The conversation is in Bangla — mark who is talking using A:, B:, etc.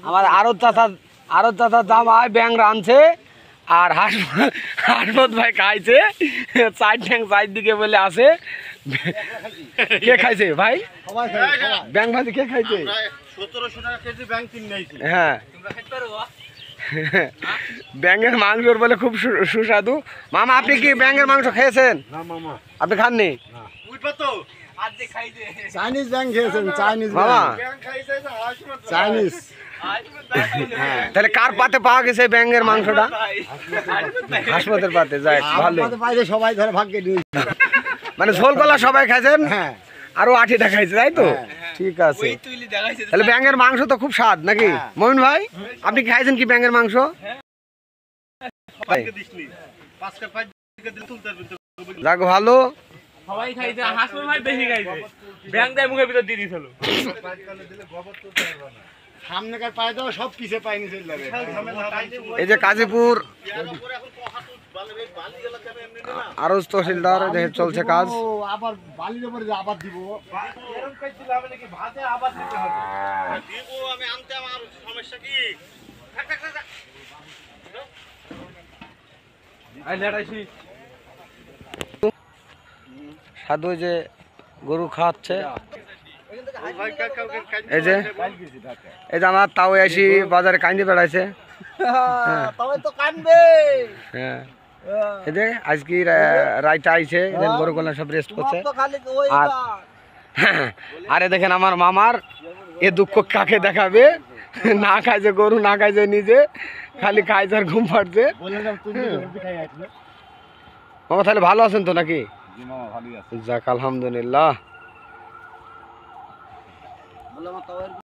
A: আমার আরো চাচা জামাই ব্যাং রাঁধছে আর হাসমত ভাই খাইছে চার ঠ্যাং চারদিকে বলে আছে। কে খাইছে ভাই ব্যাং ভাজি? কে খাইছে?
B: 1700 টাকা কেজি ব্যাং কিনে নিয়েছি।
A: হ্যাঁ ব্যাঙের মাংসর বলে খুব সুস্বাদু। মামা আপনি কি ব্যাঙের মাংস খেয়েছেন?
B: না মামা
A: আপনি খাননি?
B: চাইনিজ ব্যাং খেয়েছেন? চাইনিজ
A: মামা
B: চাইনিজ।
A: তাহলে কার পাতে পাওয়া গেছে ব্যাঙের মাংসটা? হাসমতের পাতে। যাই ভালো,
B: পাইলে সবাই ধরে ভাগ্যে নিয়েছে।
A: মানে ঝোল গলা সবাই খাইছেন,
B: হ্যাঁ
A: আরো 8টা খাইছে তাই তো? ঠিক আছে। তাহলে ব্যাঙের মাংস তো খুব স্বাদ নাকি? মমিন ভাই আপনি খাইছেন কি ব্যাঙের মাংস? যাক ভালো,
C: সবাই খাইছে, হাসমত ভাই বেশি খাইছে। ব্যাং দেয় মুখের ভিতর দিয়ে দিছিল।
B: সামনেকার পায়ে দাও সব পিছে পাইনি চলে যাবে।
A: এই যে কাজীপুর আরজ তহসিলদার চলছে কাজ।
B: ও আবার বালির উপরে আবার দিব। এরকম কইছিল আমি নাকি ভাতে আবার দিতে হবে। দিব আমি আনতে, আমার সমস্যা কি? থাক থাক থাক।
C: আই লেটাইছি।
A: সাধু যে গরু খাওয়াচ্ছে, এই যে আমার তাও আসি বাজারে কান্দি বেড়াইছে।
B: তবে তো কানবে।
A: হ্যাঁ এই যে আজকে রাইটা আইছে, গরু গলা সব রেস্ট করছে। আর আরে দেখেন আমার মামার এ দুঃখ কাকে দেখাবে? না খাইছে গরু, না খাইছে নিজে, খালি খাইছে আর ঘুম পাড়ছে। মামা তাহলে ভালো আছেন তো নাকি? যাক আলহামদুলিল্লাহ।